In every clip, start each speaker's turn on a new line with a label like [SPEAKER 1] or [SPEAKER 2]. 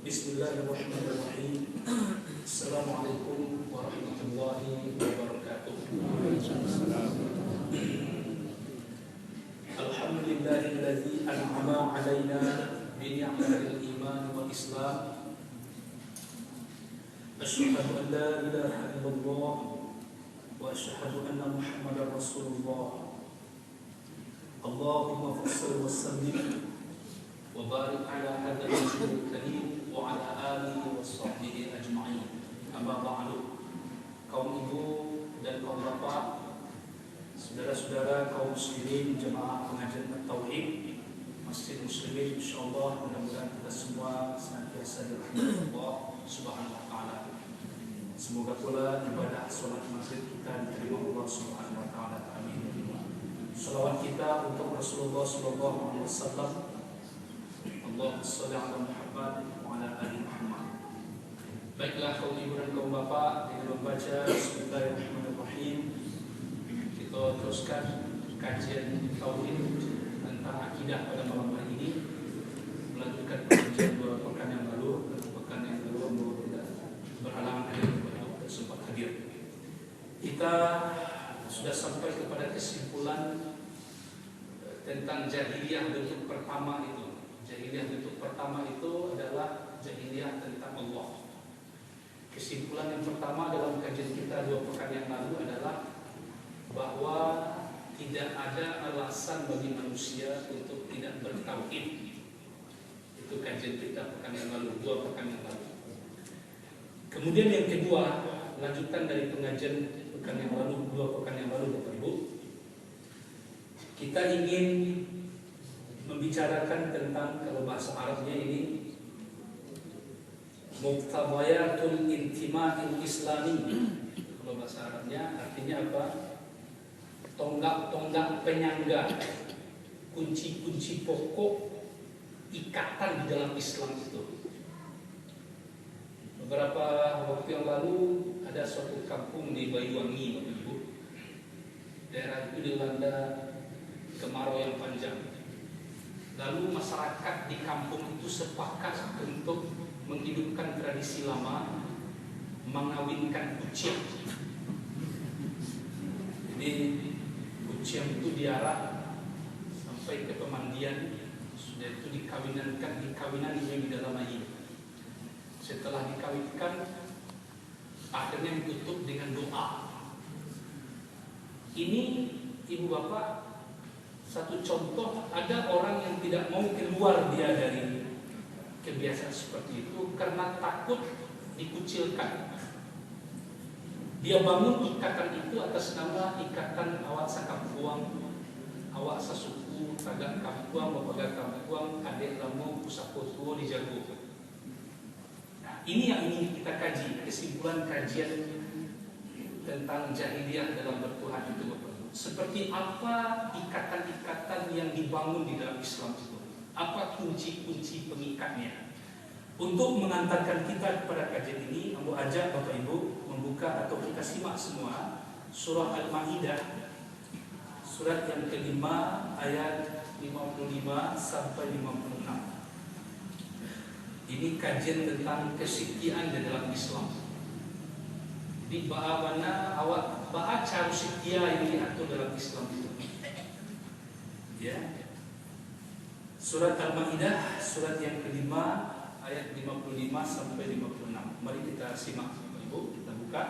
[SPEAKER 1] Bismillahirrahmanirrahim. Assalamualaikum warahmatullahi wabarakatuh. Alhamdulillahilladzi an'ama 'alaina bi ni'matil iman wal islam. Asyhadu an la ilaha illallah wa asyhadu anna Muhammadar Rasulullah. Allahumma shalli wa sallim wa barik ala hadzal nabiyil karim wa ala alihi wa sahbihi ajma'in. Amma ba'du. Kaum ibu dan kaum bapak, saudara-saudara kaum muslimin jemaah pengajian tauhid Masjid Muslimin, insyaallah mudah-mudahan kita semua senantiasa dirahmati Allah Subhanahu wa taala. Semoga pula ibadah salat maghrib kita diterima Allah Subhanahu wa taala. Amin. Salawat kita untuk Rasulullah sallallahu alaihi wasallam. Allahumma shalli ala Muhammad wa ala ali Muhammad. Baiklah kaum ibu dan kaum bapak, dengan membaca Bismillahirrahmanirrahim kita teruskan kajian tauhid tentang akidah pada malam hari ini, melanjutkan kajian 2 pekan yang lalu. Pekan yang lalu Allah tidak berhalangan hadir kepada sempat hadir. Kita sudah sampai kepada kesimpulan tentang jahiliyah bentuk pertama itu. Jahiliyah bentuk pertama itu adalah jahiliyah tentang Allah. Kesimpulan yang pertama dalam kajian kita 2 pekan yang lalu adalah bahwa tidak ada alasan bagi manusia untuk tidak bertauhid. Itu kajian kita pekan yang lalu, 2 pekan yang lalu. Kemudian yang kedua, lanjutan dari pengajian pekan yang lalu, 2 pekan yang lalu, Bapak Ibu, kita ingin membicarakan tentang, kalau bahasa Arabnya ini, muqtadayatul intima'il islami. Kalau bahasa Arabnya artinya apa? Tonggak-tonggak penyangga, kunci-kunci pokok ikatan di dalam Islam itu. Beberapa waktu yang lalu ada suatu kampung di Banyuwangi, Bapak Ibu. Daerah itu dilanda kemarau yang panjang. Lalu masyarakat di kampung itu sepakat untuk menghidupkan tradisi lama, mengawinkan kucing. Jadi kucing itu diarak sampai ke pemandian, sudah itu dikawinkan di dalam air. Setelah dikawinkan, akhirnya ditutup dengan doa. Ini ibu bapak, satu contoh, ada orang yang tidak mau keluar dia dari kebiasaan seperti itu karena takut dikucilkan. Dia bangun ikatan itu atas nama ikatan awak sakampuang, awak sasuku, tagak kampuang, bapaga kampuang, adik lamu, pusapotuo di jago. Nah, ini yang ingin kita kaji, kesimpulan kajian tentang jahiliyah dalam bertuhan itu, Bapak. Seperti apa ikatan-ikatan yang dibangun di dalam Islam itu? Apa kunci-kunci pengikatnya? Untuk mengantarkan kita kepada kajian ini, aku ajak Bapak Ibu membuka atau kita simak semua surah Al-Maidah, surat yang ke-5 ayat 55 sampai 56. Ini kajian tentang kesetiaan di dalam Islam. Di bagaimana awak baca setia yang diatur dalam Islam itu. Ya. Surat Al-Maidah, surat yang ke-5 ayat 55 sampai 56. Mari kita simak, Bapak Ibu, kita buka.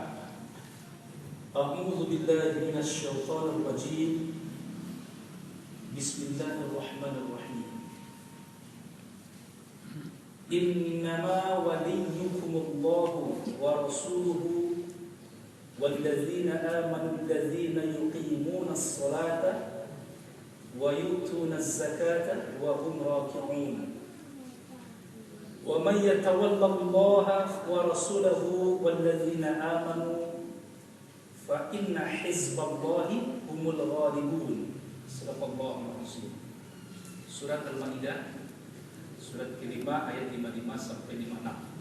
[SPEAKER 1] A'udzu billahi minasyaitonir rajim. Bismillahirrahmanirrahim. Innama waliyukumullahu wa rasuluhu والذين آمنوا الذين يقيمون الصلاة ويؤتون الزكاة وهم راكعون ومن يتولى الله ورسوله والذين آمنوا فإن حزب الله هم الغالبون. صدق الله العظيم. Surat Al-Maidah, surat ke-5 ayat 55 sampai 56.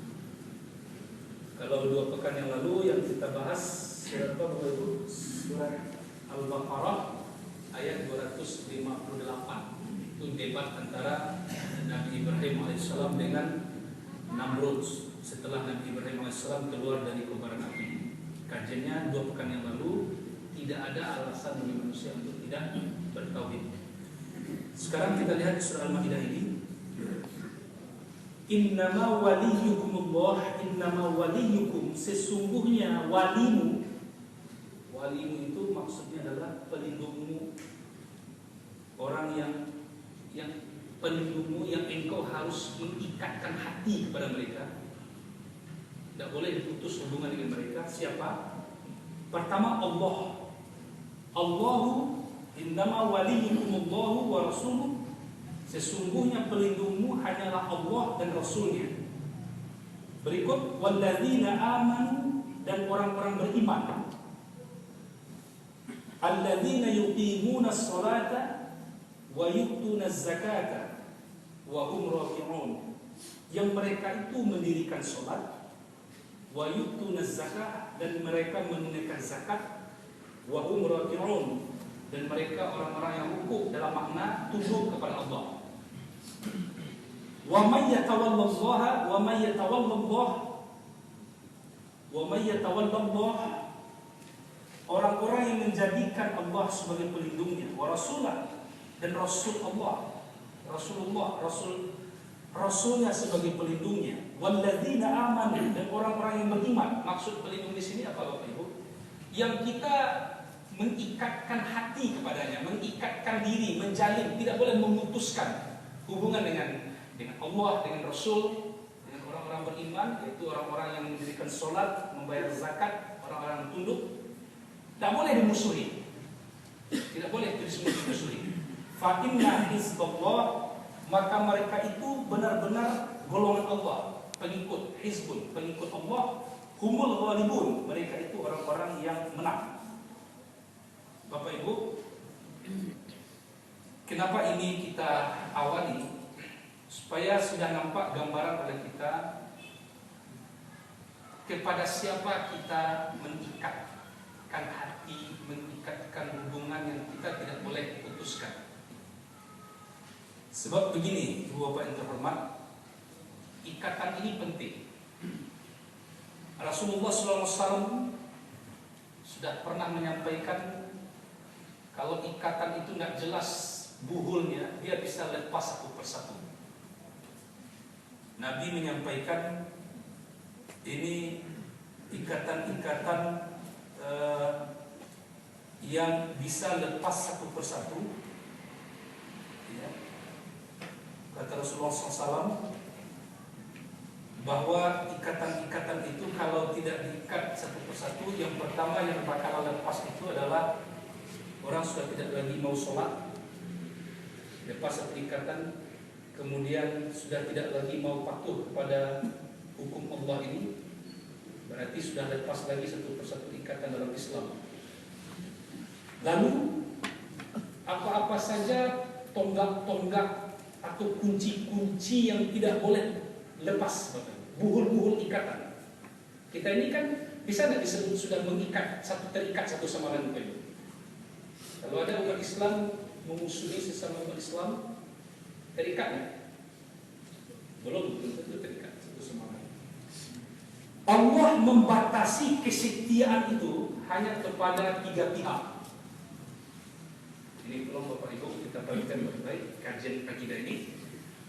[SPEAKER 1] Kalau 2 pekan yang lalu yang kita bahas surat apa, Bapak Ibu? Surat Al-Baqarah ayat 258. Itu debat antara Nabi Ibrahim alaihissalam dengan Namrud setelah Nabi Ibrahim AS keluar dari kobaran api. Kajiannya 2 pekan yang lalu, tidak ada alasan bagi manusia untuk tidak bertauhid. Sekarang kita lihat di surah Al-Maidah ini. Innama waliyukumullah, innama waliyukum, sesungguhnya walimu. Walimu itu maksudnya adalah pelindungmu, orang yang pelindungmu yang engkau harus mengikatkan hati kepada mereka. Tidak boleh diputus hubungan dengan mereka. Siapa? Pertama Allah. Allahu innama waliyukumullahu wa rasuluh. Sesungguhnya pelindungmu hanyalah Allah dan Rasulnya. Berikut walladzina amanu, dan orang-orang beriman. Alladzina yuqimuna as-salata wa yu'tuna az-zakata wa hum raki'un. Yang mereka itu mendirikan salat, wa yu'tuna az-zakata, dan mereka menunaikan zakat, wa hum raki'un, dan mereka orang-orang yang rukuk dalam makna tunduk kepada Allah. Wa may yatawallallaha wa may yatawallallah wa may yatawallallah, orang-orang yang menjadikan Allah sebagai pelindungnya, wa rasulah, dan rasul Allah, rasulnya sebagai pelindungnya, walladzina amanu, dan orang-orang yang beriman. Maksud pelindung di sini apa Bapak Ibu? Yang kita mengikatkan hati kepadanya, mengikatkan diri, menjalin, tidak boleh memutuskan hubungan dengan Allah, dengan Rasul, dengan orang-orang beriman, yaitu orang-orang yang mendirikan sholat, membayar zakat, orang-orang yang tunduk. Tidak boleh dimusuhi, tidak boleh dimusuhi. Fa inna hizballah, maka mereka itu benar-benar golongan Allah, pengikut hizbun, pengikut Allah. Humul ghalibun, mereka itu orang-orang yang menang. Bapak Ibu, kenapa ini kita awali? Supaya sudah nampak gambaran oleh kita kepada siapa kita mengikatkan hati, mengikatkan hubungan yang kita tidak boleh putuskan. Sebab begini, Ibu Bapak yang terhormat, ikatan ini penting. Rasulullah SAW sudah pernah menyampaikan kalau ikatan itu nggak jelas buhulnya, dia bisa lepas satu persatu. Nabi menyampaikan ini ikatan-ikatan yang bisa lepas satu persatu. Ya. Kata Rasulullah SAW bahwa ikatan-ikatan itu kalau tidak diikat satu persatu, yang pertama yang bakal lepas itu adalah orang sudah tidak lagi mau sholat, lepas satu ikatan. Kemudian sudah tidak lagi mau patuh kepada hukum Allah ini, berarti sudah lepas lagi satu persatu ikatan dalam Islam. Lalu apa-apa saja tonggak-tonggak atau kunci-kunci yang tidak boleh lepas, buhul-buhul ikatan. Kita ini kan bisa tidak disebut sudah mengikat, terikat satu sama lain. Kalau ada umat Islam memusuhi sesama umat Islam, terikatnya belum tentu terikat satu sama lain. Allah membatasi kesetiaan itu hanya kepada 3 pihak. Ini tolong Bapak Ibu kita perhatikan baik-baik kajian akidah ini.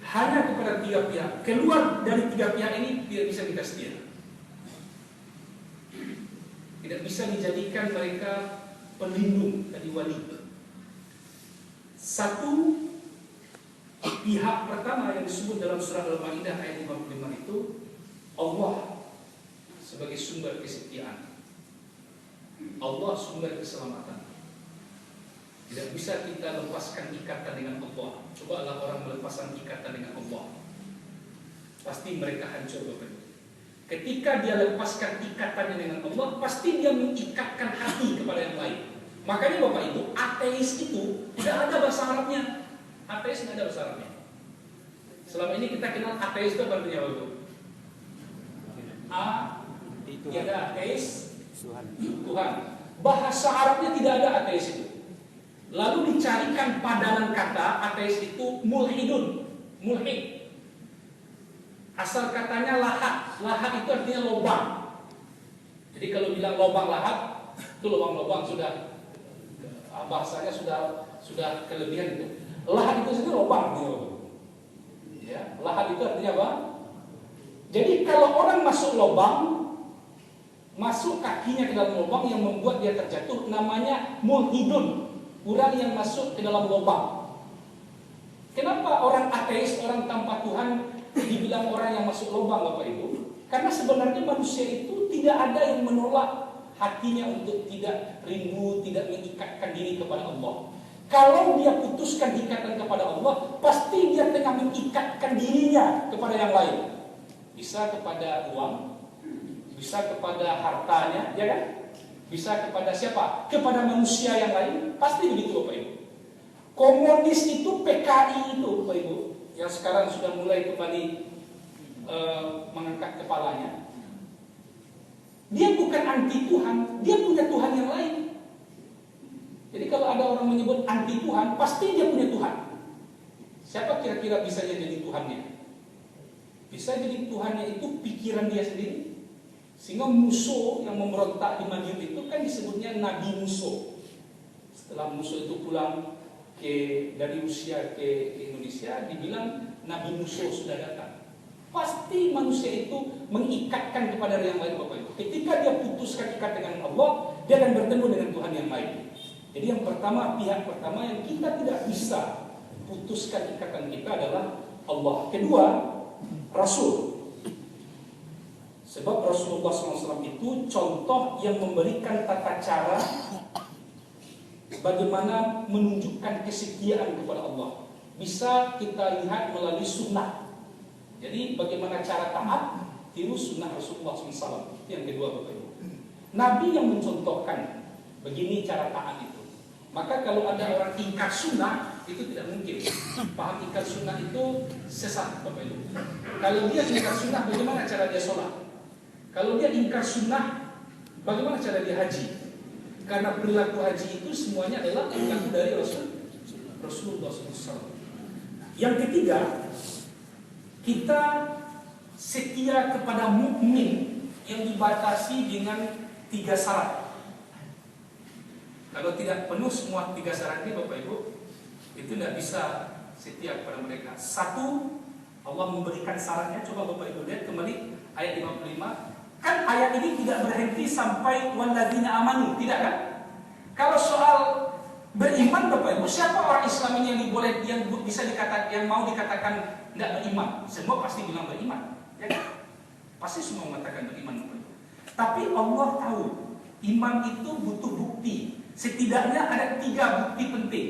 [SPEAKER 1] Hanya kepada 3 pihak. Keluar dari 3 pihak ini tidak bisa kita setia. Tidak bisa dijadikan mereka pelindung dari wali. Satu, pihak pertama yang disebut dalam surah Al-Maidah ayat 55 itu Allah sebagai sumber kesetiaan, Allah sumber keselamatan. Tidak bisa kita lepaskan ikatan dengan Allah. Cobalah orang melepaskan ikatan dengan Allah, pasti mereka hancur Bapak. Ketika dia lepaskan ikatannya dengan Allah, pasti dia mengikatkan hati kepada yang lain. Makanya Bapak Ibu, ateis itu tidak ada bahasa Arabnya. Ateis tidak ada bahasa Arabnya. Selama ini kita kenal ateis itu apa artinya Bapak Ibu? Tiada ateis, Tuhan. Bahasa Arabnya tidak ada ateis itu. Lalu dicarikan padanan kata ateis itu mulhidun, mulhid. Asal katanya lahat. Lahat itu artinya lubang. Jadi kalau bilang lubang lahat, itu lubang-lubang sudah bahasanya sudah kelebihan itu. Lahat itu sendiri lubang gitu. Ya, lahat itu artinya apa? Jadi kalau orang masuk lubang, masuk kakinya ke dalam lubang yang membuat dia terjatuh, namanya mulhidun, orang yang masuk ke dalam lubang. Kenapa orang ateis, orang tanpa Tuhan dibilang orang yang masuk lubang, Bapak Ibu? Karena sebenarnya manusia itu tidak ada yang menolak hatinya untuk tidak rindu, tidak mengikatkan diri kepada Allah. Kalau dia putuskan ikatan kepada Allah, pasti dia tengah mengikatkan dirinya kepada yang lain. Bisa kepada uang, bisa kepada hartanya, ya kan? Bisa kepada siapa? Kepada manusia yang lain. Pasti begitu, Bapak Ibu. Komunis itu, PKI itu, Bapak Ibu, yang sekarang sudah mulai kembali mengangkat kepalanya. Dia bukan anti Tuhan, dia punya Tuhan yang lain. Jadi kalau ada orang menyebut anti Tuhan, pasti dia punya Tuhan. Siapa kira-kira bisa jadi Tuhannya? Bisa jadi Tuhannya itu pikiran dia sendiri. Sehingga musuh yang memberontak di Madiun itu kan disebutnya Nabi Musuh. Setelah musuh itu pulang dari Rusia ke Indonesia, dibilang Nabi Musuh sudah datang. Pasti manusia itu mengikatkan kepada yang lain, Bapak Ibu. Ketika dia putuskan ikat dengan Allah, dia akan bertemu dengan Tuhan yang lain. Jadi yang pertama, pihak pertama yang kita tidak bisa putuskan ikatan kita adalah Allah. Kedua, Rasul. Sebab Rasulullah SAW itu contoh yang memberikan tata cara bagaimana menunjukkan kesetiaan kepada Allah. Bisa kita lihat melalui sunnah. Jadi bagaimana cara taat, tiru sunnah Rasulullah SAW. Itu yang kedua, Bapak Ibu. Nabi yang mencontohkan begini cara taat itu. Maka kalau ada orang ingkar sunnah, itu tidak mungkin. Paham ingkar sunnah itu sesat, Bapak Ibu. Kalau dia ingkar sunnah, bagaimana cara dia sholat? Kalau dia ingkar sunnah, bagaimana cara dia haji? Karena perilaku haji itu semuanya adalah perilaku dari Rasulullah SAW. Yang ketiga, kita setia kepada mukmin yang dibatasi dengan 3 syarat. Kalau tidak penuh semua 3 syarat ini, Bapak Ibu, itu tidak bisa setia kepada mereka. 1, Allah memberikan syaratnya. Coba Bapak Ibu lihat kembali ayat 55. Kan ayat ini tidak berhenti sampai walladzina amanu, tidak kan? Kalau soal beriman, Bapak Ibu, siapa orang Islam ini yang bisa dikatakan, yang mau dikatakan tidak beriman? Semua pasti bilang beriman, ya kan? Pasti semua mengatakan beriman, Bapak Ibu. Tapi Allah tahu iman itu butuh bukti. Setidaknya ada 3 bukti penting.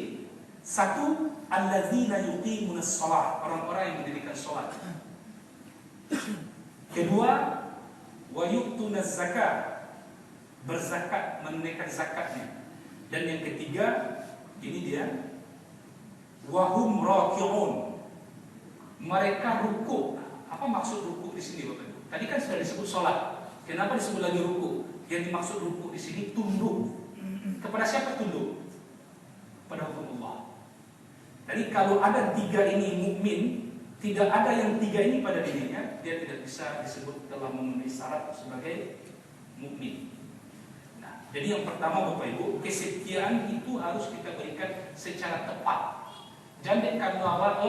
[SPEAKER 1] 1, alladzina yuqimunas shalah, orang-orang yang mendirikan salat. Kedua, wa yu'tunaz zakat, berzakat, menunaikan zakatnya. Dan yang ketiga, ini dia, wahum raki'un, mereka ruku. Apa maksud ruku di sini, Bapak Ibu? Tadi kan sudah disebut salat. Kenapa disebut lagi ruku? Yang dimaksud ruku di sini tunduk. Kepada siapa tunduk? Pada hukum Allah. Jadi kalau ada 3 ini mukmin, tidak ada yang 3 ini pada dirinya, dia tidak bisa disebut telah memenuhi syarat sebagai mukmin. Nah, jadi yang pertama, Bapak Ibu, kesetiaan itu harus kita berikan secara tepat. Jangan kamu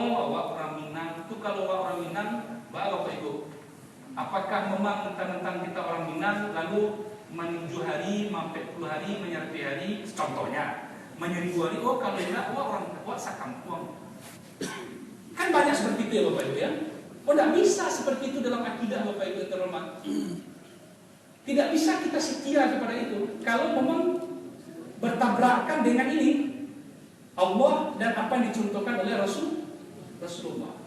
[SPEAKER 1] awak orang Minang itu, kalau orang Minang, Bapak Ibu, apakah memang mentang-mentang kita orang Minang lalu menuju hari, 40 hari, menyerpi hari, contohnya menyeribu hari, kalau enggak, orang tua sakampung. Kan banyak seperti itu ya, Bapak Ibu ya. Tidak bisa seperti itu dalam akidah, Bapak Ibu terhormat. Tidak bisa kita setia kepada itu kalau memang bertabrakan dengan ini Allah dan apa yang dicontohkan oleh Rasulullah.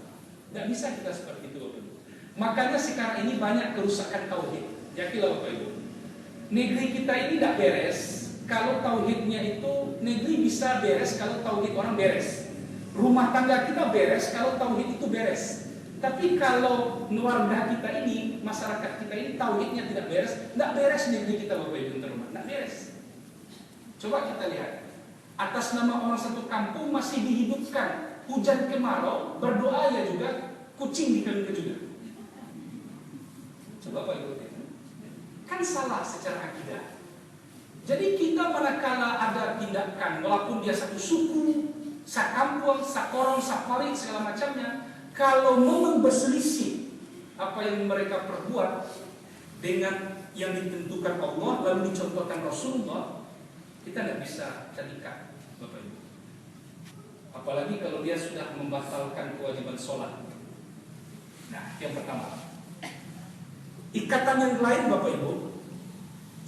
[SPEAKER 1] Tidak bisa kita seperti itu, Bapak Ibu. Makanya sekarang ini banyak kerusakan tauhid. Yakinlah Bapak Ibu, negeri kita ini tidak beres kalau tauhidnya itu. Negeri bisa beres kalau tauhid orang beres. Rumah tangga kita beres kalau tauhid itu beres. Tapi kalau warga kita ini, masyarakat kita ini tauhidnya tidak beres, tidak beres negeri kita, Bapak Ibu terhormat, tidak beres. Coba kita lihat, atas nama orang satu kampung masih dihidupkan, hujan kemarau, berdoa ya juga, kucing dikelilingi juga. salah secara akidah. Jadi kita manakala ada tindakan, walaupun dia satu suku, sakampung, sakorong, saparit, segala macamnya, kalau memang berselisih apa yang mereka perbuat dengan yang ditentukan Allah lalu dicontohkan Rasulullah, kita tidak bisa terikat, Bapak Ibu. Apalagi kalau dia sudah membatalkan kewajiban sholat. Nah, yang pertama. Ikatan yang lain, Bapak Ibu,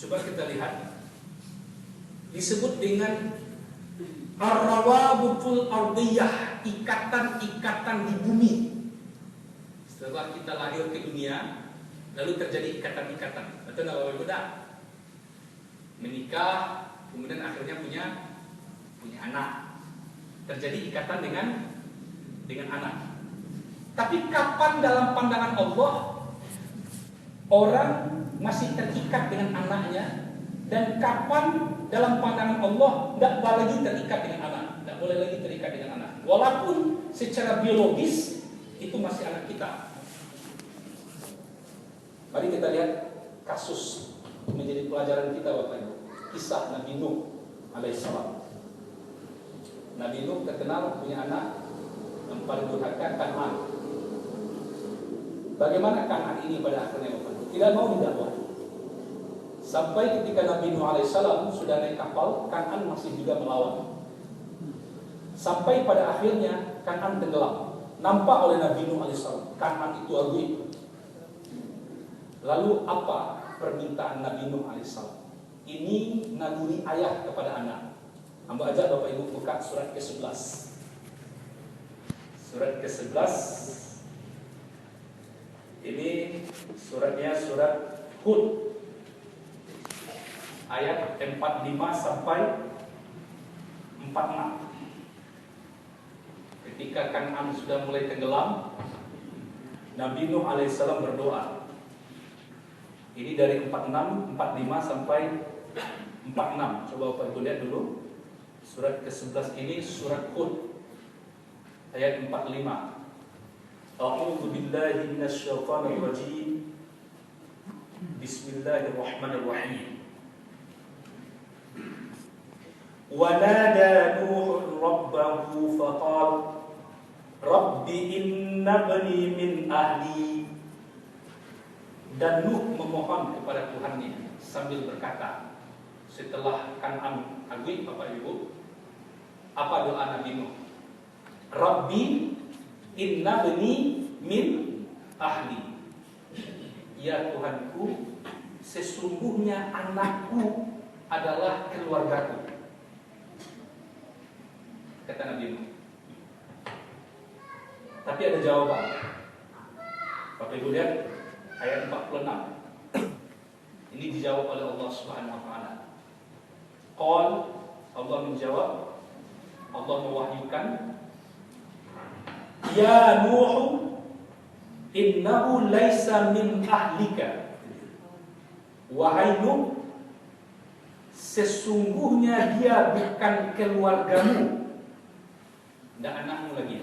[SPEAKER 1] coba kita lihat, disebut dengan ar-rawabutul ardiyah, ikatan-ikatan di bumi. Setelah kita lahir ke dunia, lalu terjadi ikatan-ikatan. Betul nggak Bapak Ibu? Menikah, kemudian akhirnya punya anak. Terjadi ikatan dengan anak. Tapi kapan dalam pandangan Allah orang masih terikat dengan anaknya, dan kapan dalam pandangan Allah tidak boleh lagi terikat dengan anak, tidak boleh lagi terikat dengan anak, walaupun secara biologis itu masih anak kita. Mari kita lihat kasus menjadi pelajaran kita, Bapak Ibu. Kisah Nabi Nuh alaihissalam. Nabi Nuh terkenal punya anak yang paling durhaka, Kan'an. Bagaimana Kan'an ini pada akhirnya, Bapak Ibu? Tidak mau didakwah. Sampai ketika Nabi Nuh alaihissalam sudah naik kapal, Kan'an masih juga melawan. Sampai pada akhirnya Kan'an tenggelam. Nampak oleh Nabi Nuh alaihissalam, Kan'an itu aguib. Lalu apa permintaan Nabi Nuh alaihissalam? Ini naluri ayah kepada anak. Hamba ajak Bapak Ibu buka surat ke-11. Surat ke-11. Ini suratnya surat Hud. Ayat 45 sampai 46. Ketika Kan'an sudah mulai tenggelam, Nabi Nuh alaihissalam berdoa. Ini dari 46, 45 sampai 46. Coba Bapak Ibu lihat dulu. Surat ke-11 ini surat Hud. Ayat 45. A'udzu billahi minasyaitonir rajim. Bismillahirrahmanirrahim. Wa nada Nuh rabbahu faqala Rabbi inna bani min ahli. Dan Nuh memohon kepada Tuhannya sambil berkata, setelah Kan'an aguib, Bapak Ibu, apa doa Nabi Nuh? Rabbi inna bani min ahli. Ya Tuhanku, sesungguhnya anakku adalah keluargaku. Kata Nabi Nuh. Tapi ada jawaban. Bapak Ibu lihat ayat 46. Ini dijawab oleh Allah Subhanahu wa taala. Qal, Allah menjawab, Allah mewahyukan, ya Nuh, innahu laisa min ahlika. Wahai Nuh, sesungguhnya dia bukan keluargamu, dan anakmu lagi.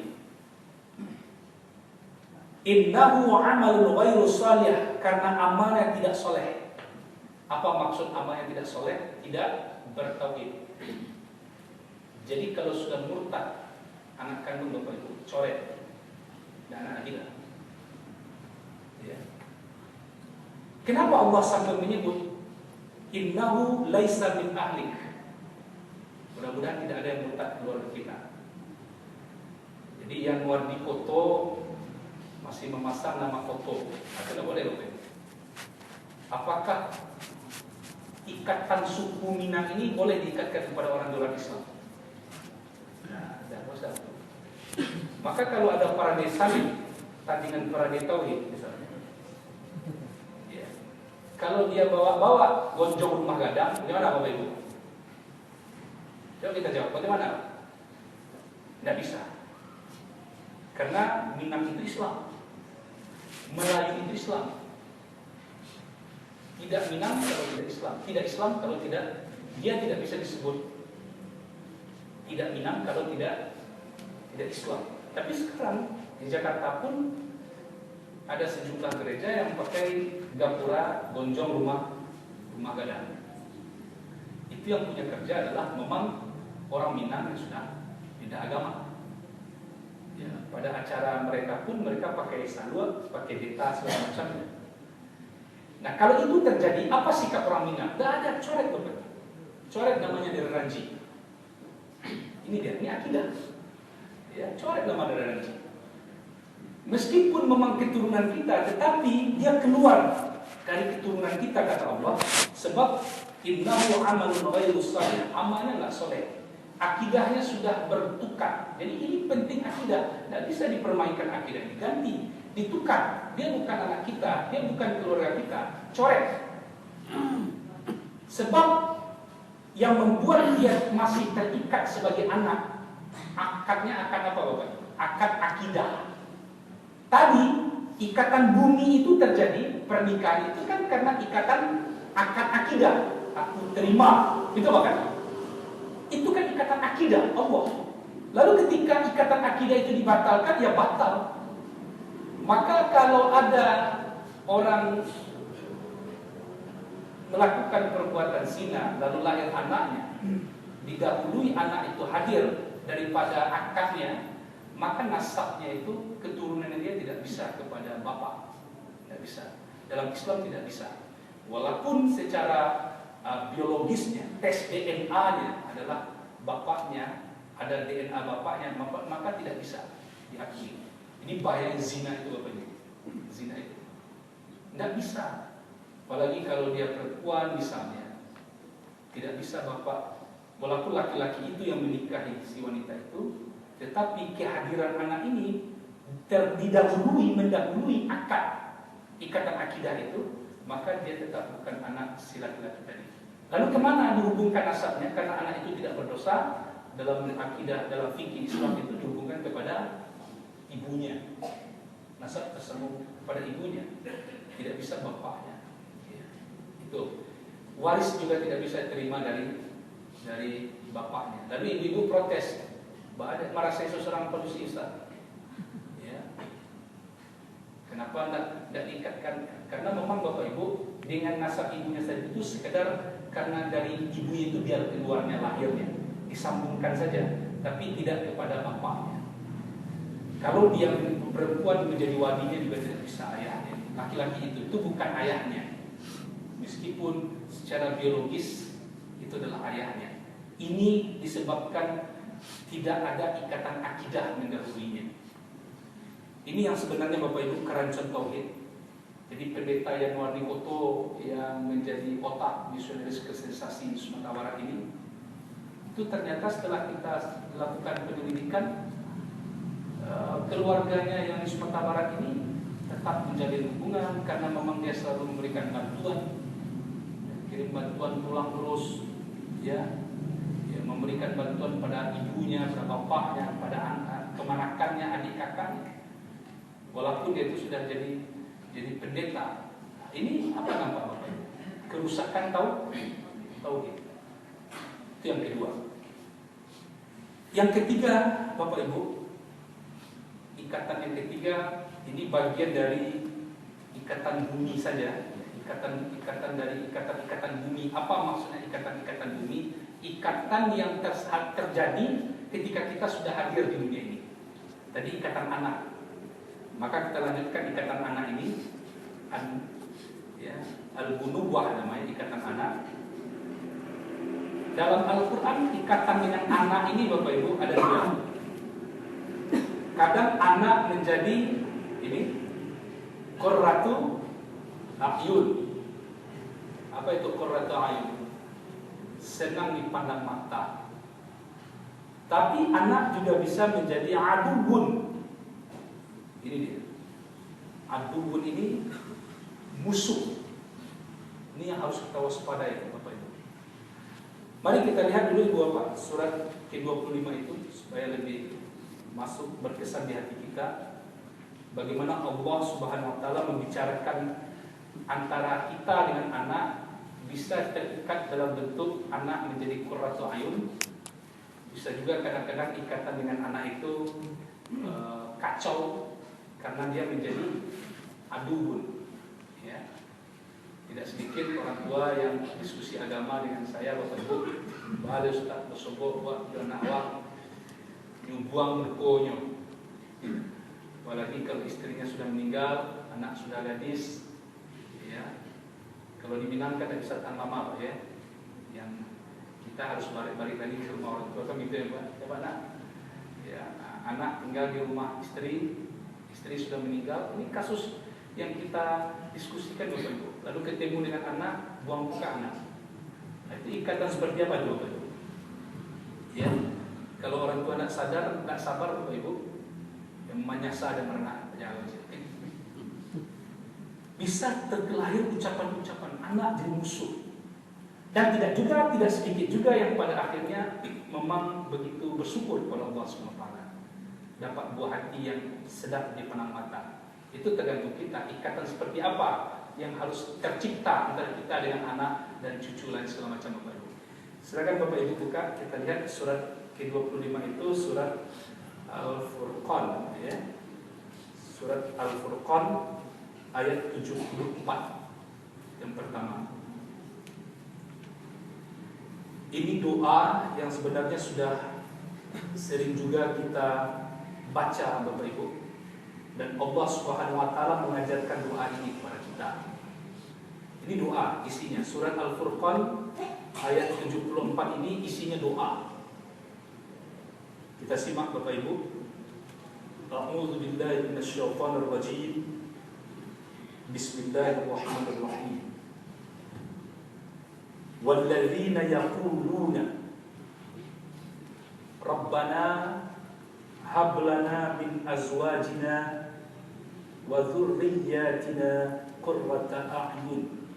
[SPEAKER 1] Innahu amalun ghairu salih, karena amalnya tidak soleh. Apa maksud amalnya tidak soleh? Tidak bertauhid. Jadi kalau sudah murtad, anak kandung Bapak Ibu coret dan anak kita. Ya. Kenapa Allah sampai menyebut innahu laisa min ahlik? Mudah-mudahan tidak ada yang murtad keluarga kita. Jadi yang luar di foto masih memasang nama foto, tidak boleh Bapak Ibu. Apakah ikatan suku Minang ini boleh diikatkan kepada orang di luar Islam? Nah, tidak usah. Maka kalau ada para desa tandingan para tauhid misalnya, ya. Kalau dia bawa gonjong rumah gadang, bagaimana Bapak Ibu? Coba kita jawab, bagaimana? Tidak bisa. Karena Minang itu Islam, Melayu itu Islam. Tidak Minang kalau tidak Islam, tidak Islam kalau tidak, dia tidak bisa disebut tidak Minang kalau tidak Islam. Tapi sekarang di Jakarta pun ada sejumlah gereja yang pakai gapura gonjong rumah rumah gadang. Itu yang punya kerja adalah memang orang Minang yang sudah pindah agama. Ya, pada acara mereka pun mereka pakai salua, pakai deta segala macam. Nah, kalau itu terjadi, apa sikap orang Minang? Tidak ada, coret Bapak. Coret namanya dari Ranji. Ini dia, ini akidah. Ya, coret nama dari Ranji. Meskipun memang keturunan kita, tetapi dia keluar dari keturunan kita, kata Allah. Sebab innahu amalun ghairu shalih, amalnya nggak soleh. Akidahnya sudah bertukar. Jadi ini penting akidah. Tidak bisa dipermainkan akidah, diganti, ditukar. Dia bukan anak kita, dia bukan keluarga kita. Coret. Sebab yang membuat dia masih terikat sebagai anak, akadnya akan apa Bapak? Akad akidah. Tadi ikatan bumi itu terjadi, pernikahan itu kan karena ikatan akad akidah. Aku terima, itu bukan? Itu kan ikatan akidah Allah. Lalu ketika ikatan akidah itu dibatalkan, ya batal. Maka kalau ada orang melakukan perbuatan zina lalu lahir anaknya, didahului anak itu hadir daripada akadnya, maka nasabnya itu keturunannya dia tidak bisa kepada bapak, tidak bisa. Dalam Islam tidak bisa. Walaupun secara biologisnya tes DNA-nya adalah bapaknya, ada DNA bapaknya, maka tidak bisa diakui. Ini bahaya zina itu Bapak Ibu. Zina itu tidak bisa. Apalagi kalau dia perempuan misalnya, tidak bisa bapak. Walaupun laki-laki itu yang menikahi si wanita itu, tetapi kehadiran anak ini mendahului akad ikatan akidah itu, maka dia tetap bukan anak si laki-laki tadi. Lalu kemana dihubungkan nasabnya? Karena anak itu tidak berdosa. Dalam akidah, dalam fikih Islam itu dihubungkan kepada ibunya. Nasab tersambung kepada ibunya, tidak bisa bapaknya. Itu waris juga tidak bisa terima dari bapaknya. Lalu ibu-ibu protes, marah saya seorang polisi Ustaz. Ya. Kenapa tidak diikatkan? Karena memang Bapak Ibu dengan nasab ibunya saja itu sekedar karena dari ibu itu biar keluarnya lahirnya disambungkan saja, tapi tidak kepada bapaknya. Kalau dia perempuan menjadi walinya juga tidak bisa ayahnya. Laki-laki itu bukan ayahnya. Meskipun secara biologis itu adalah ayahnya. Ini disebabkan tidak ada ikatan akidah mendahulunya. Ini yang sebenarnya Bapak Ibu kerancuan tauhid. Jadi pendeta yang warni foto yang menjadi otak misionaris kristenisasi Sumatera Barat ini, itu ternyata setelah kita lakukan penyelidikan, keluarganya yang di Sumatera Barat ini tetap menjalin hubungan karena memang dia selalu memberikan bantuan, kirim bantuan pulang terus, ya memberikan bantuan pada ibunya, pada bapaknya, pada kemanakannya, adik kakaknya. Walaupun dia itu sudah jadi pendeta. Ini apa nampak Bapak? Kerusakan tauhid. Itu yang kedua. Yang ketiga, Bapak Ibu, ikatan yang ketiga ini bagian dari ikatan bumi saja. Ikatan dari ikatan bumi. Apa maksudnya ikatan bumi? Ikatan yang terjadi ketika kita sudah hadir di dunia ini. Tadi ikatan anak. Maka kita lanjutkan ikatan anak ini, al-bunuwah namanya, ikatan anak. Dalam Al-Quran ikatan dengan anak ini Bapak Ibu ada dua. Kadang anak menjadi ini qurratu a'yun. Apa itu qurratu a'yun? Senang dipandang mata. Tapi anak juga bisa menjadi aduun. Ini dia. Aduun ini musuh. Ini yang harus kita waspadai Bapak Ibu. Mari kita lihat dulu Ibu Bapak surat ke-25 itu supaya lebih masuk berkesan di hati kita. Bagaimana Allah Subhanahu wa taala membicarakan antara kita dengan anak bisa terikat dalam bentuk anak menjadi qurratu ayun. Bisa juga kadang-kadang ikatan dengan anak itu kacau karena dia menjadi aduun, ya. Tidak sedikit orang tua yang diskusi agama dengan saya, Bapak Ibu, bahwa Ustaz bersobok buat anak awak nyubuang berkonyo. Apalagi kalau istrinya sudah meninggal, anak sudah gadis, ya. Kalau di Minang kan bisa tahan lama, Pak, ya. Yang kita harus balik-balik lagi ke rumah orang tua, kan gitu ya, Pak. Ya, Pak, nak. Ya, anak tinggal di rumah istri sudah meninggal. Ini kasus yang kita diskusikan, Bapak Ibu. Lalu ketemu dengan anak, buang muka anak. Nah, itu ikatan seperti apa, Bapak Ibu? Ya, kalau orang tua nak sadar, nak sabar, Bapak Ibu, yang menyasa dan merenang jalan. Bisa terlahir ucapan-ucapan anak jadi musuh. Dan tidak sedikit juga yang pada akhirnya memang begitu bersyukur kepada Allah SWT. Dapat buah hati yang sedap dipandang mata. Itu tergantung kita, ikatan seperti apa yang harus tercipta antara kita dengan anak dan cucu lain segala macam, Bapak Ibu. Silakan Bapak Ibu buka, kita lihat surat ke-25 itu surat Al-Furqan, ya. Surat Al-Furqan ayat 74 yang pertama. Ini doa yang sebenarnya sudah sering juga kita baca, Bapak Ibu. Dan Allah Subhanahu wa taala mengajarkan doa ini kepada kita. Ini doa isinya, surat Al-Furqan ayat 74 ini isinya doa. Kita simak, Bapak Ibu. A'udzu billahi minasyaitonir rajim. Bismillahirrahmanirrahim. Walladzina yaquluna Rabbana hab lana min azwajina wa dhurriyyatina qurrata a'yun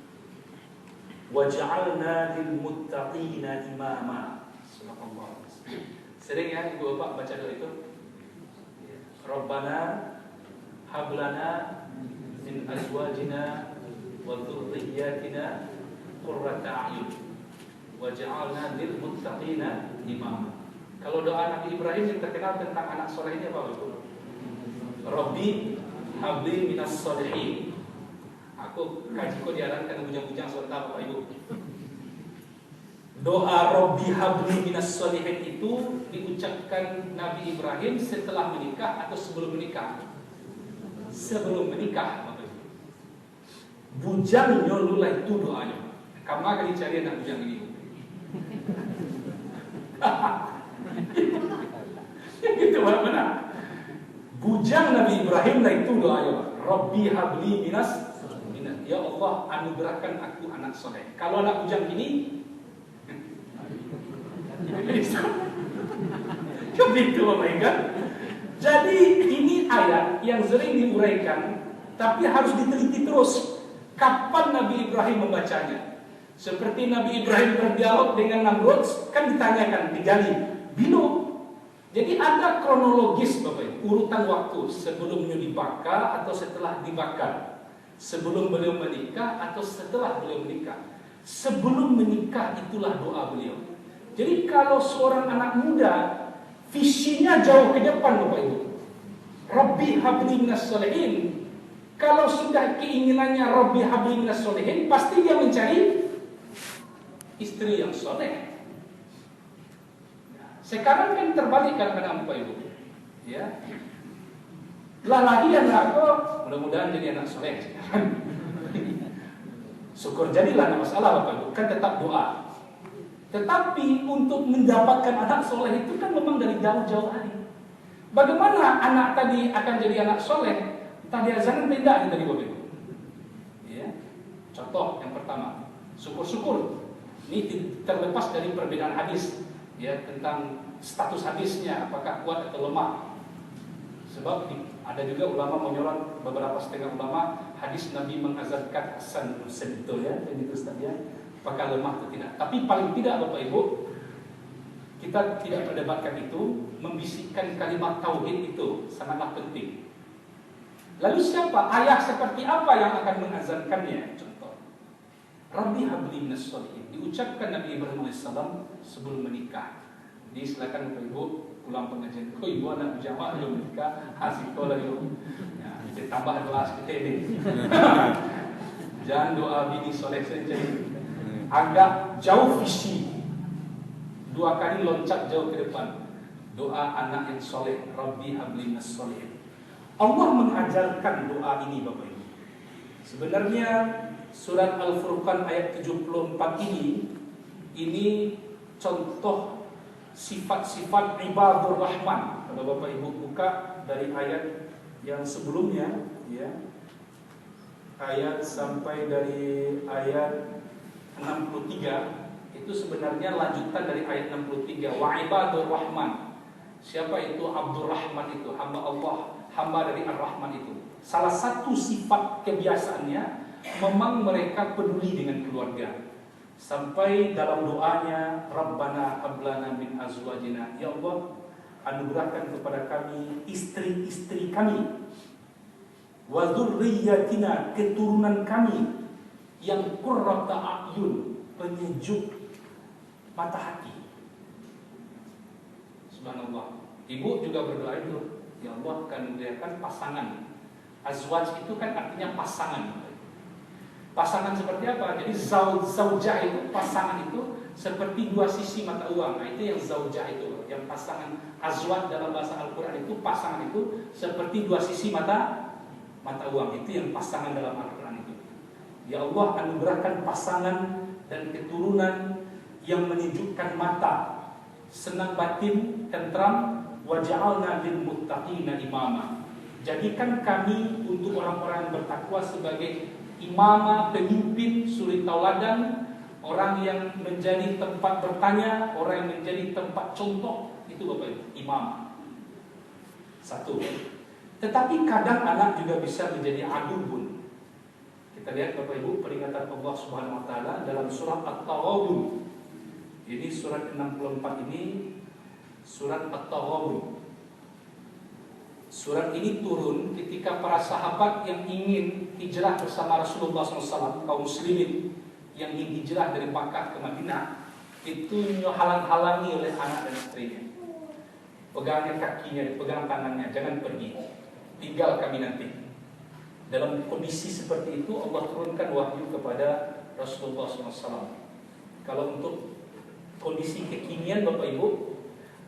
[SPEAKER 1] waj'alna lil muttaqina imama. Subhanallah. Sering ya Ibu Bapak baca doa itu? Rabbana hab lana min azwajina wa dhurriyyatina qurrata a'yun waj'alna lil muttaqina imama. Kalau doa Nabi Ibrahim yang terkenal tentang anak soleh ini apa, Ibu? Rabbi habli minas solihin. Aku kaji kok diarahkan bujang-bujang sebentar, Bapak Ibu. Doa Rabbi habli minas solihin itu diucapkan Nabi Ibrahim setelah menikah atau sebelum menikah? Sebelum menikah, Bapak Ibu. Bujang nyolula itu doanya. Kamu akan dicari anak bujang ini. Gitu benar. Bujang Nabi Ibrahim lah itu doanya. Rabbi habli minas. Ya Allah, anugerahkan aku anak soleh. Kalau anak bujang ini, begitu Bapak Ibu. Jadi ini ayat yang sering diuraikan, tapi harus diteliti terus. Kapan Nabi Ibrahim membacanya? Seperti Nabi Ibrahim berdialog dengan Namrud, kan ditanyakan, digali, belum. Jadi ada kronologis, Bapak Ibu, urutan waktu sebelumnya dibakar atau setelah dibakar. Sebelum beliau menikah atau setelah beliau menikah. Sebelum menikah itulah doa beliau. Jadi kalau seorang anak muda visinya jauh ke depan, Bapak Ibu. Rabbi habli minas solihin. Kalau sudah keinginannya Rabbi habli minas solihin, pasti dia mencari istri yang soleh. Sekarang kan terbalik kadang-kadang, Bapak Ibu. Ya. Lagi anak kok mudah-mudahan jadi anak soleh. Syukur jadilah, tidak masalah, Bapak Ibu. Kan tetap doa. Tetapi untuk mendapatkan anak soleh itu kan memang dari jauh-jauh hari. Bagaimana anak tadi akan jadi anak soleh? Tadi azan tidak tadi, Bapak Ibu. Ya. Contoh yang pertama, syukur-syukur. Ini terlepas dari perbedaan hadis, ya, tentang status hadisnya apakah kuat atau lemah. Sebab ada juga ulama menyorot, beberapa setengah ulama, hadis Nabi mengazankan Hasan Husain itu, ya, yang itu tadi, apakah lemah atau tidak. Tapi paling tidak, Bapak Ibu, kita tidak perdebatkan itu. Membisikkan kalimat tauhid itu sangatlah penting. Lalu siapa, ayah seperti apa yang akan mengazankannya? Contoh, Rabbi habli minas solihin diucapkan Nabi Ibrahim AS sebelum menikah. Jadi silakan Bapak Ibu pulang pengajian, oh ibu anak berjamaah belum menikah, asik tolak yuk. Ya, ditambah kelas kita ini. Jangan doa bini soleh saja. Agak jauh visi. 2 kali loncat jauh ke depan. Doa anak yang soleh. Rabbi habli minas soleh. Allah mengajarkan doa ini Bapak Ibu. Sebenarnya surat Al-Furqan ayat 74 ini contoh sifat-sifat ibadur rahman. Kalau Bapak Ibu buka dari ayat yang sebelumnya, ya, ayat sampai dari ayat 63 itu sebenarnya lanjutan dari ayat 63. Wa ibadur rahman. Siapa itu Abdur Rahman itu? Hamba Allah, hamba dari Ar-Rahman itu. Salah satu sifat kebiasaannya memang mereka peduli dengan keluarga. Sampai dalam doanya, Rabbana hablana min azwajina, ya Allah, anugerahkan kepada kami istri-istri kami, wa dzurriyyatina, keturunan kami, yang qurrata a'yun, penyejuk mata hati. Subhanallah. Ibu juga berdoa itu, ya Allah, karuniakan pasangan. Azwaj itu kan artinya pasangan. Pasangan seperti apa? Jadi zaujah itu, pasangan itu seperti 2 sisi mata uang. Nah, itu yang zaujah itu, yang pasangan. Azwaj dalam bahasa Al-Quran itu, pasangan itu seperti 2 sisi mata uang. Itu yang pasangan dalam Al-Quran itu. Ya Allah, anugerahkan pasangan dan keturunan yang menyejukkan mata, senang batin, tentram, waj'alna lil muttaqina imama. Jadikan kami untuk orang-orang yang bertakwa sebagai imama, pemimpin, suri tauladan, orang yang menjadi tempat bertanya, orang yang menjadi tempat contoh. Itu Bapak Ibu, imam. 1. Tetapi kadang anak juga bisa menjadi adubun. Kita lihat Bapak Ibu peringatan Allah Subhanahu wa taala dalam surah At-Taghabun. Ini surat 64 ini surat At-Taghabun. Surat ini turun ketika para sahabat yang ingin hijrah bersama Rasulullah SAW, kaum muslimin yang ingin hijrah dari Makkah ke Madinah, itu halang-halangi oleh anak dan istrinya. Pegangnya kakinya, pegang tangannya, jangan pergi, tinggal kami nanti. Dalam kondisi seperti itu Allah turunkan wahyu kepada Rasulullah SAW. Kalau untuk kondisi kekinian Bapak Ibu,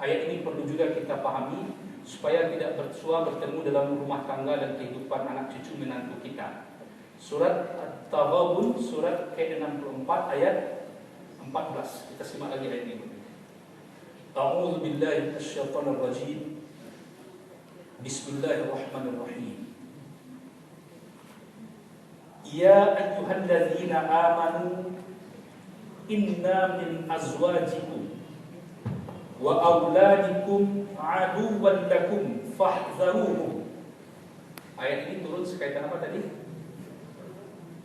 [SPEAKER 1] ayat ini perlu juga kita pahami supaya tidak bersua bertemu dalam rumah tangga dan kehidupan anak cucu menantu kita. Surat At-Taghabun surat ke-64 ayat 14. Kita simak lagi ayat ini. A'udzu billahi minasyaitonir rajim. Bismillahirrahmanirrahim. Ya ayyuhalladzina amanu inna min azwajikum wa auladikum aduwwan lakum fahdharuhum. Ayat ini turun sekaitan apa tadi?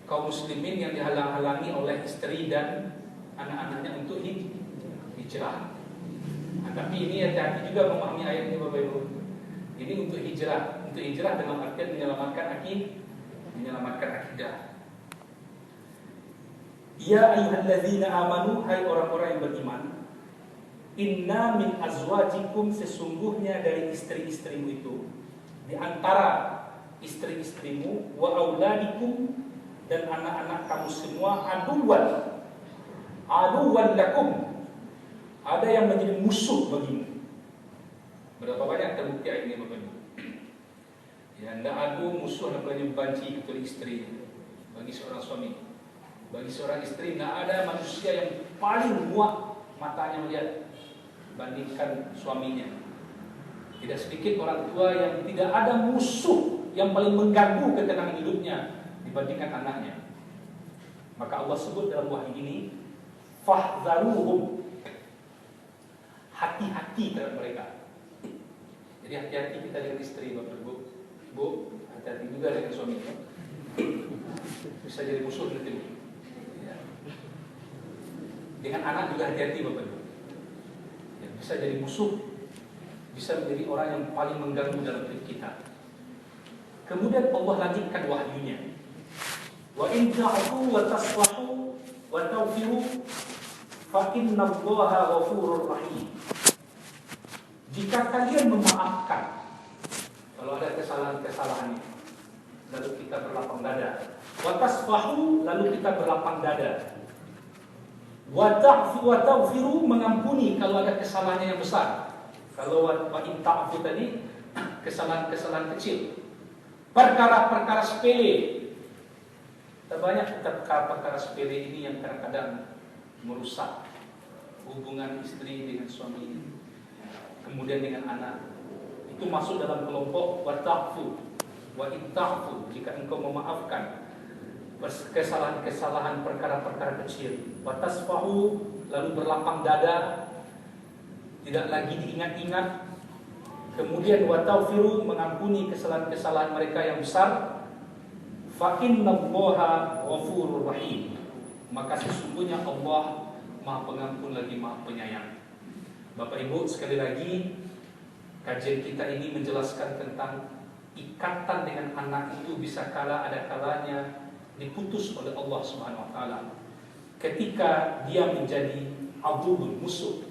[SPEAKER 1] Kaum muslimin yang dihalang-halangi oleh istri dan anak-anaknya untuk hijrah. Nah, tapi ini hati-hati juga memahami ayat ini Bapak Ibu. Ini untuk hijrah. Untuk hijrah dalam artian menyelamatkan akidah. Ya ayyuhalladzina amanu, hai orang-orang yang beriman, inna min azwajikum, sesungguhnya dari istri-istrimu itu, di antara istri-istrimu, wa auladikum, dan anak-anak kamu semua, aduwan lakum, ada yang menjadi musuh bagimu. Berapa banyak terbukti ayat ini Bapak Ibu? Ya, tidak ada musuh yang paling benci kepada istri bagi seorang suami. Bagi seorang istri tidak ada manusia yang paling muak matanya melihat bandingkan suaminya. Tidak sedikit orang tua yang tidak ada musuh yang paling mengganggu ketenangan hidupnya dibandingkan anaknya. Maka Allah sebut dalam wahyu ini, fahdharuhum, hati-hati terhadap mereka. Jadi hati-hati kita dengan istri Bapak Ibu. Bu, hati-hati juga dengan suaminya. Bisa jadi musuh nanti. Ya. Dengan anak juga hati-hati Bapak Ibu. Ya, bisa jadi musuh, bisa menjadi orang yang paling mengganggu dalam hidup kita. Kemudian Allah lanjutkan wahyunya. Wa in ta'fu wa tasfahu wa tawfiru fa innallaha ghafurur rahim. Jika kalian memaafkan, kalau ada kesalahan-kesalahan, lalu kita berlapang dada, Wa tasfahu, lalu kita berlapang dada. Wa ta'fu wa taghfiru, mengampuni kalau ada kesalahannya yang besar. Kalau wa in ta'fu tadi kesalahan-kesalahan kecil. Perkara-perkara sepele. Banyak perkara-perkara sepele ini yang kadang-kadang merusak hubungan istri dengan suami, kemudian dengan anak. Itu masuk dalam kelompok wa ta'fu wa in ta'fu, jika engkau memaafkan kesalahan-kesalahan perkara-perkara kecil. Wa tasfahu, lalu berlapang dada, tidak lagi diingat-ingat. Kemudian wa taghfiru, mengampuni kesalahan-kesalahan mereka yang besar. Fa innallaha ghafurur rahim, maka sesungguhnya Allah Maha Pengampun lagi Maha Penyayang. Bapak Ibu, sekali lagi kajian kita ini menjelaskan tentang ikatan dengan anak itu bisa kala ada kalanya diputus oleh Allah Subhanahu wa taala. Ketika dia menjadi adubun, musuh.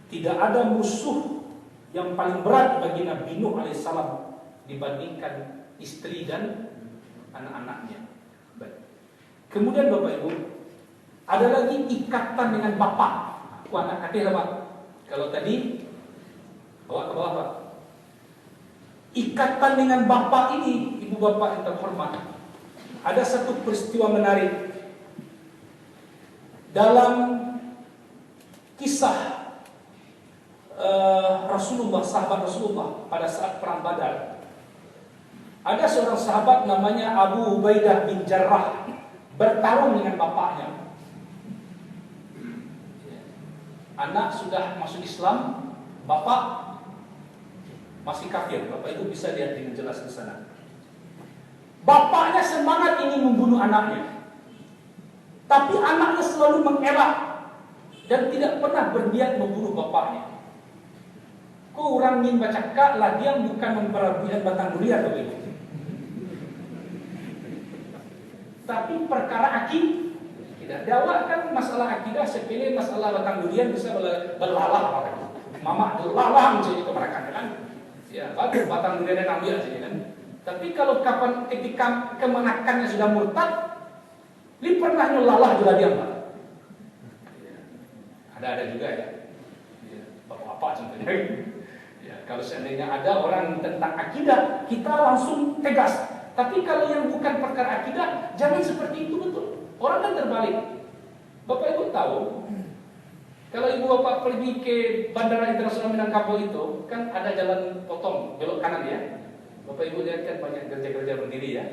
[SPEAKER 1] Tidak ada musuh yang paling berat bagi Nabi Nuh alaihissalam dibandingkan istri dan anak-anaknya. Baik. Kemudian Bapak Ibu, ada lagi ikatan dengan bapak. Anak kakek apa? Kalau tadi bawa ke bawah Pak. Ikatan dengan bapak ini, ibu bapak yang terhormat. Ada satu peristiwa menarik dalam kisah Rasulullah, sahabat Rasulullah pada saat perang Badar. Ada seorang sahabat namanya Abu Ubaidah bin Jarrah bertarung dengan bapaknya. Anak sudah masuk Islam, bapak masih kafir. Bapak Ibu bisa lihat dengan jelas di sana. Bapaknya semangat ingin membunuh anaknya, tapi anaknya selalu mengelak dan tidak pernah berniat membunuh bapaknya. Kau orang ingin baca kak lah, dia bukan memperhatikan batang durian Bapak Ibu. Tapi perkara akidah, Jawa kan masalah akidah sepele, masalah batang durian bisa berlalah. Mama berlalah menjadi kemarakan kan? Ya, bagus batang durian yang ambil saja kan. Tapi kalau ketika kemanakannya sudah murtad, li pernah nyolalah juga dia Pak. Ada juga ya. Bapak-bapak contohnya. Ya, kalau seandainya ada orang tentang akidah, kita langsung tegas. Tapi kalau yang bukan perkara akidah, jangan seperti itu betul. Orang kan terbalik. Bapak Ibu tahu, kalau ibu bapak pergi ke Bandara Internasional Minangkabau itu, kan ada jalan potong belok kanan ya. Bapak Ibu lihat kan banyak gereja-gereja berdiri ya.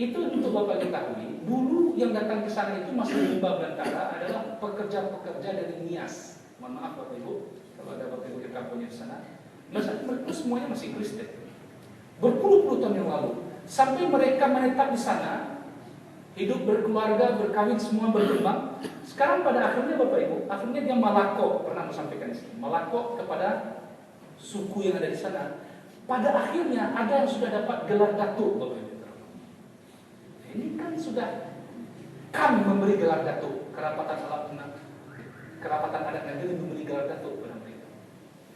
[SPEAKER 1] Itu untuk Bapak ketahui, dulu yang datang ke sana itu masih rimba belantara adalah pekerja-pekerja dari Nias. Mohon maaf Bapak Ibu, kalau ada Bapak Ibu di kampungnya di sana, mereka semuanya masih Kristen. Berpuluh-puluh tahun yang lalu, sampai mereka menetap di sana, hidup berkeluarga, berkawin, semua berkembang. Sekarang pada akhirnya Bapak Ibu, akhirnya dia malako, pernah sampaikan di sini, malako kepada suku yang ada di sana. Pada akhirnya ada yang sudah dapat gelar datuk Bapak Ibu. Ini kan sudah kami memberi gelar datuk, kerapatan adat negeri memberi gelar datuk kepada mereka.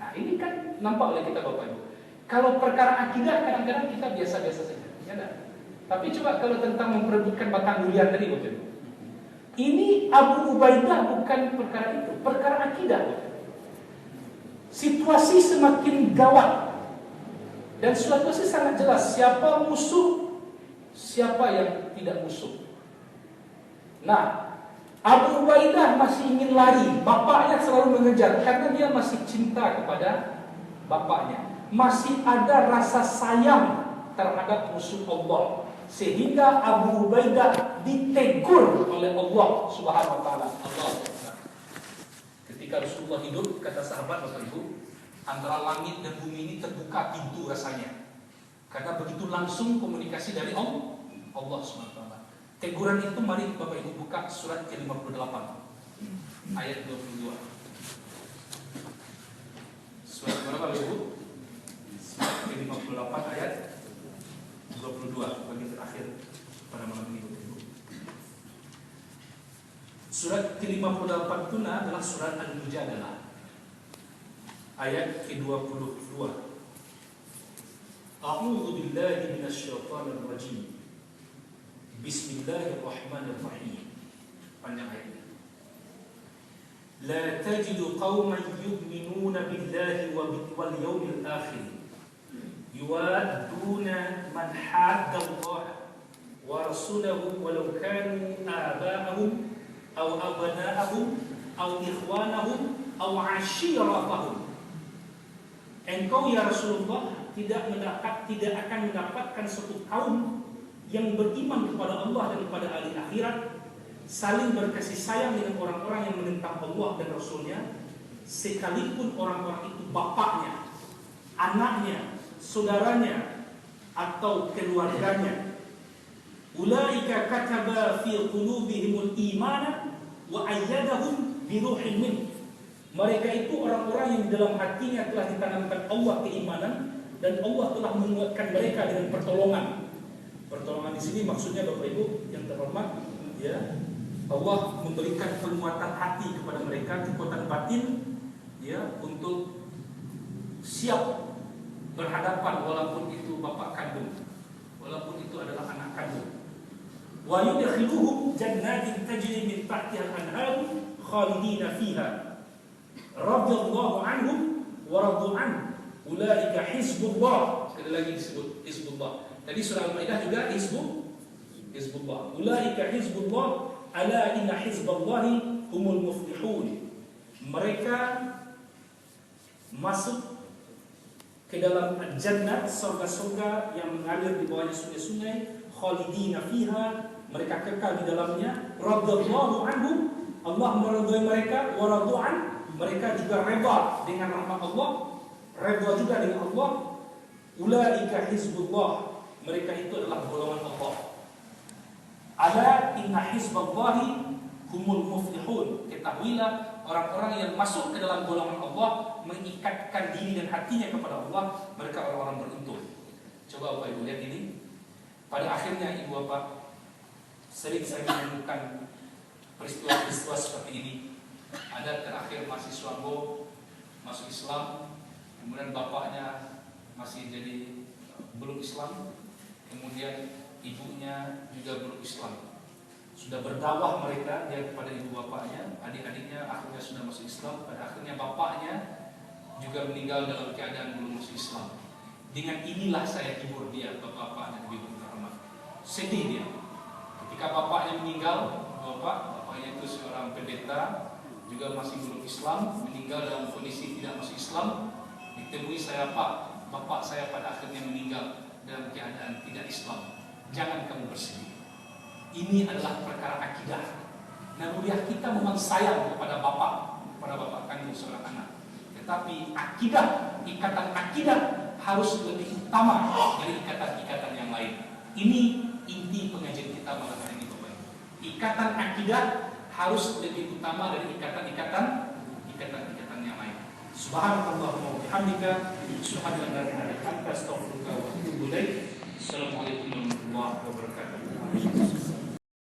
[SPEAKER 1] Nah ini kan nampak oleh kita Bapak Ibu. Kalau perkara akidah kadang-kadang kita biasa-biasa saja, ya enggak? Tapi coba kalau tentang memperebutkan batang durian tadi Bapak Ibu. Ini Abu Ubaidah bukan perkara itu, perkara akidah. Situasi semakin gawat dan situasi sangat jelas siapa musuh, siapa yang tidak musuh. Nah, Abu Ubaidah masih ingin lari, bapaknya selalu mengejar karena dia masih cinta kepada bapaknya. Masih ada rasa sayang terhadap musuh Allah, sehingga Abu Ubaidah ditegur oleh Allah Subhanahu wa taala. Ketika Rasulullah hidup, kata sahabat Bapak Ibu, antara langit dan bumi ini terbuka pintu rasanya. Karena begitu langsung komunikasi dari Allah Subhanahu wa taala. Teguran itu mari Bapak Ibu buka surat ke-58 ayat 22. Surat berapa Bapak Ibu? Surat ke-58 ayat 22, bagi terakhir pada malam ini Bapak Ibu. Surat ke-58 itu adalah surat Al-Mujadalah ayat ke-22. A'udzu billahi minasyaitonir rajim. Bismillahirrahmanirrahim. Panjang ayat. La tajidu qauman yu'minuna billahi wal yawmil akhir yuwadduna man hadda Allah wa rasulahu walau kanu aba'ahum aw abna'ahum aw ikhwanahum aw ashiratahum. Engkau ya Rasulullah tidak akan mendapatkan satu kaum yang beriman kepada Allah dan kepada hari akhirat, saling berkasih sayang dengan orang-orang yang menentang Allah dan Rasulnya, sekalipun orang-orang itu bapaknya, anaknya, saudaranya, atau keluarganya. Ulaika kataba fi qulubihimul imana wa ayyadahum bi ruhin min. Mereka itu orang-orang yang dalam hatinya telah ditanamkan Allah keimanan, dan Allah telah menguatkan mereka dengan pertolongan. Pertolongan di sini maksudnya Bapak Ibu yang terhormat, ya, Allah memberikan penguatan hati kepada mereka, kekuatan batin, ya, untuk siap berhadapan walaupun itu bapak kandung, walaupun itu adalah anak kandung. Wa yudkhiluhum jannatin tajri min tahtiha al-anhar khalidina fiha radhiyallahu anhum wa radu an ulaika hizbullah. Sekali lagi disebut hizbullah. Tadi surah Al-Maidah juga hizbullah. Ulaika hizbullah ala inna hizballahi humul muflihun. Mereka masuk ke dalam jannah, surga-surga yang mengalir di bawahnya sungai-sungai, khalidina fiha, mereka kekal di dalamnya, radhiyallahu anhum, Allah meridhai mereka, wa radu an, mereka juga redha dengan rahmat Allah, redha juga dengan Allah. Ulaika hizbullah, mereka itu adalah golongan Allah. Ala inna hizballahi humul muflihun. Ketahuilah orang-orang yang masuk ke dalam golongan Allah, mengikatkan diri dan hatinya kepada Allah, mereka orang-orang beruntung. Coba Bapak Ibu lihat ini. Pada akhirnya Ibu Bapak, sering saya menemukan peristiwa-peristiwa seperti ini. Ada terakhir mahasiswa masuk Islam, kemudian bapaknya masih jadi belum Islam, kemudian ibunya juga belum Islam. Sudah berdakwah mereka dia kepada ibu bapaknya, adik-adiknya akhirnya sudah masuk Islam, pada akhirnya bapaknya juga meninggal dalam keadaan belum masuk Islam. Dengan inilah saya hibur dia, bapak-bapak dan ibu terhormat. Sedih dia. Ketika bapaknya meninggal, bapaknya itu seorang pendeta, juga masih belum Islam, meninggal dalam kondisi tidak masuk Islam. Ditemui saya, Pak, bapak saya pada akhirnya meninggal dalam keadaan tidak Islam. Jangan kamu bersedih. Ini adalah perkara akidah. Naluriah kita memang sayang kepada bapak kandung seorang anak. Tetapi akidah, ikatan akidah harus lebih utama dari ikatan-ikatan yang lain. Ini inti pengajian kita malam hari ini, Bapak. Ikatan akidah harus lebih utama dari ikatan-ikatan yang lain. Subhanallahumma wa bihamdika, asyhadu an la ilaha illa anta, astaghfiruka wa atubu ilaik. Assalamualaikum warahmatullahi wabarakatuh.